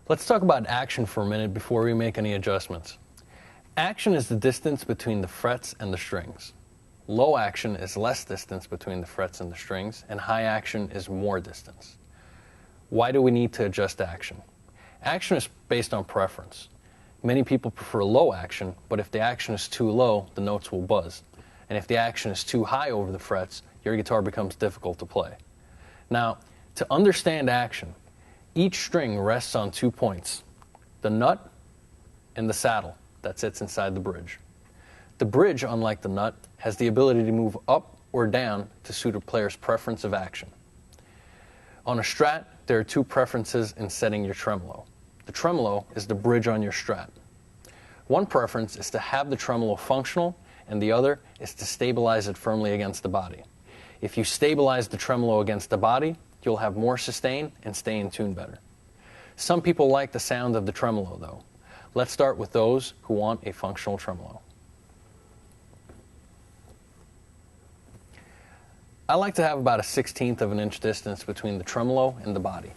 Let's talk about action for a minute before we make any adjustments. Action is the distance between the frets and the strings. Low action is less distance between the frets and the strings, and high action is more distance. Why do we need to adjust action? Action is based on preference. Many people prefer low action, but if the action is too low, the notes will buzz. And if the action is too high over the frets, your guitar becomes difficult to play. Now, to understand action, each string rests on 2 points, the nut and the saddle that sits inside the bridge. The bridge, unlike the nut, has the ability to move up or down to suit a player's preference of action. On a Strat, there are 2 preferences in setting your tremolo. The tremolo is the bridge on your Strat. One preference is to have the tremolo functional, and the other is to stabilize it firmly against the body. If you stabilize the tremolo against the body, you'll have more sustain and stay in tune better. Some people like the sound of the tremolo though. Let's start with those who want a functional tremolo. I like to have about a 1/16 of an inch distance between the tremolo and the body.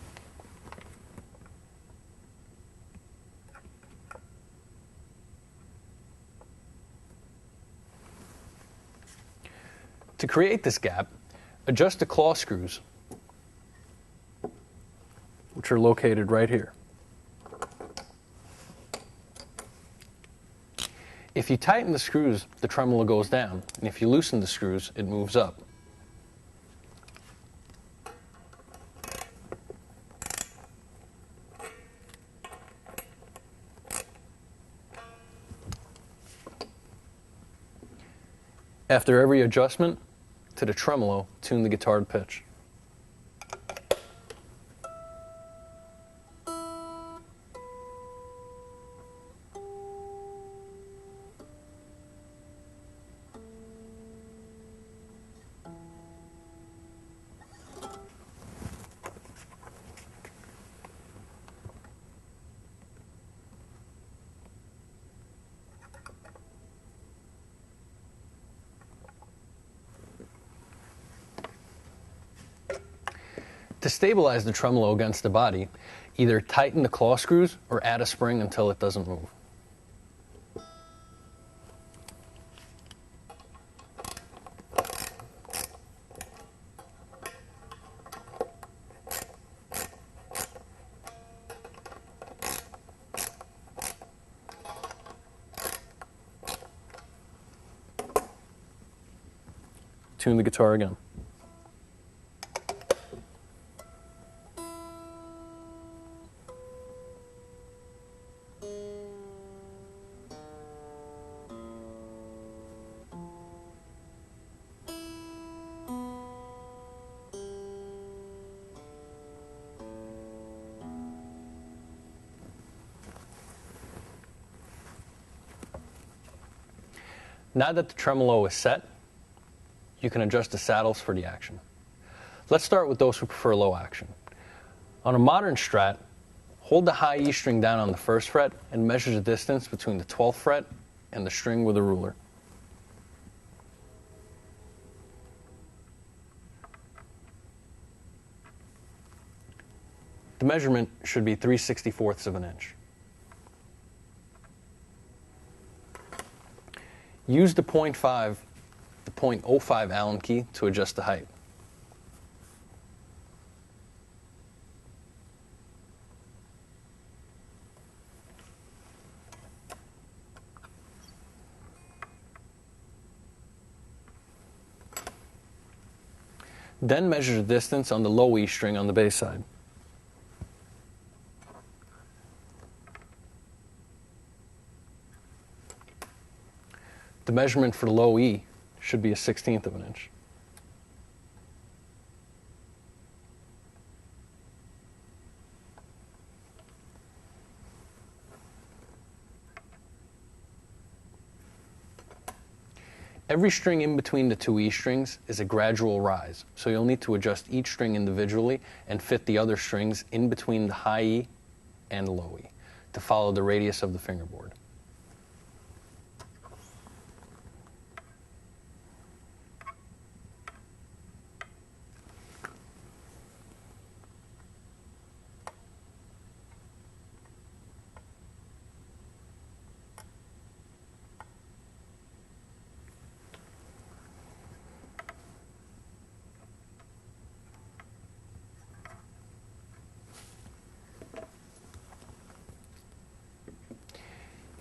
To create this gap, adjust the claw screws, which are located right here. If you tighten the screws, the tremolo goes down, and if you loosen the screws, it moves up. After every adjustment to the tremolo, tune the guitar pitch. To stabilize the tremolo against the body, either tighten the claw screws or add a spring until it doesn't move. Tune the guitar again. Now that the tremolo is set, you can adjust the saddles for the action. Let's start with those who prefer low action. On a modern Strat, hold the high E string down on the 1st fret and measure the distance between the 12th fret and the string with a ruler. The measurement should be 3/64 of an inch. Use the 0.05 Allen key to adjust the height. Then measure the distance on the low E string on the bass side. The measurement for the low E should be a 1/16 of an inch. Every string in between the 2 E strings is a gradual rise, so you'll need to adjust each string individually and fit the other strings in between the high E and low E to follow the radius of the fingerboard.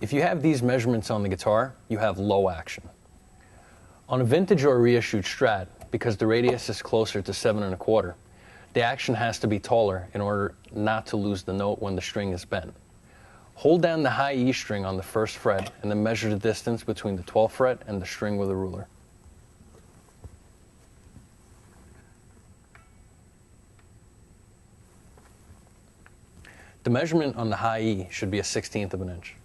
If you have these measurements on the guitar, you have low action. On a vintage or reissued Strat, because the radius is closer to 7 1/4, the action has to be taller in order not to lose the note when the string is bent. Hold down the high E string on the first fret and then measure the distance between the 12th fret and the string with a ruler. The measurement on the high E should be a 1/16 of an inch.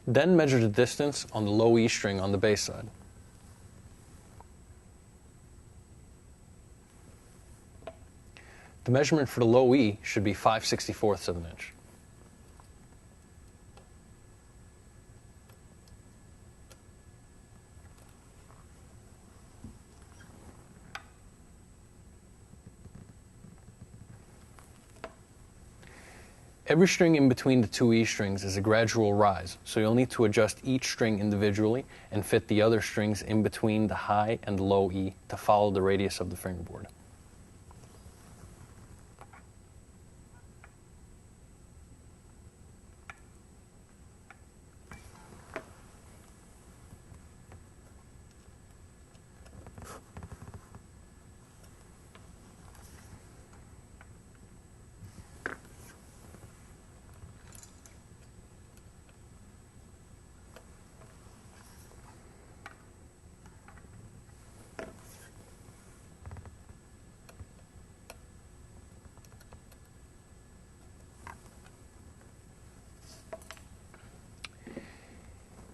Then measure the distance on the low E string on the bass side. The measurement for the low E should be 5/64 of an inch. Every string in between the two E strings is a gradual rise, so you'll need to adjust each string individually and fit the other strings in between the high and the low E to follow the radius of the fingerboard.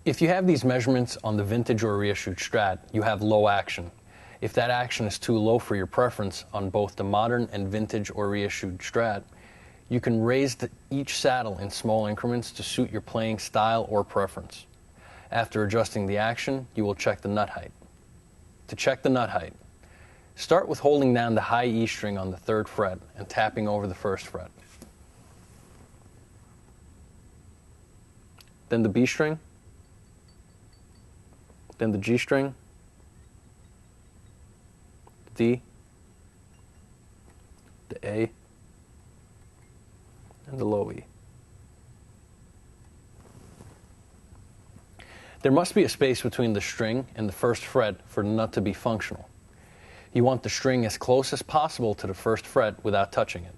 If you have these measurements on the vintage or reissued Strat, you have low action. If that action is too low for your preference on both the modern and vintage or reissued Strat, you can raise each saddle in small increments to suit your playing style or preference. After adjusting the action, you will check the nut height. To check the nut height, start with holding down the high E string on the 3rd fret and tapping over the 1st fret. Then the B string, then the G string, the D, the A, and the low E. There must be a space between the string and the 1st fret for the nut to be functional. You want the string as close as possible to the 1st fret without touching it.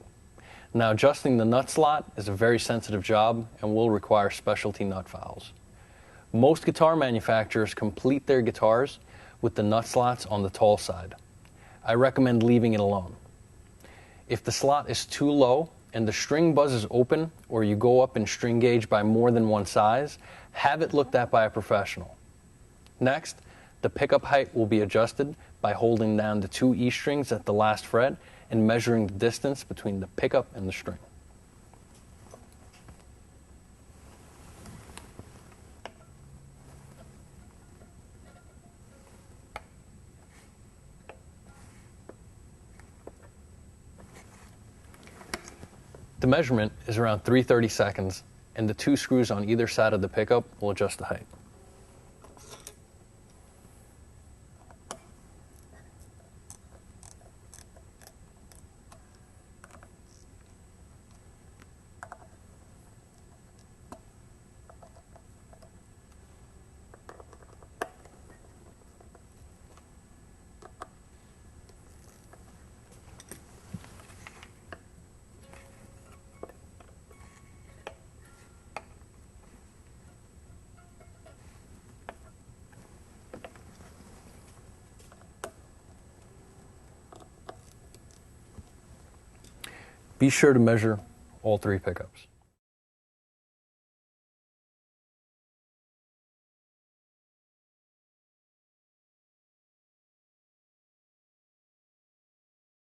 Now, adjusting the nut slot is a very sensitive job and will require specialty nut files. Most guitar manufacturers complete their guitars with the nut slots on the tall side. I recommend leaving it alone. If the slot is too low and the string buzz is open, or you go up in string gauge by more than one size, have it looked at by a professional. Next, the pickup height will be adjusted by holding down the 2 E strings at the last fret and measuring the distance between the pickup and the string. The measurement is around 3/30 seconds, and the 2 screws on either side of the pickup will adjust the height. Be sure to measure all 3 pickups.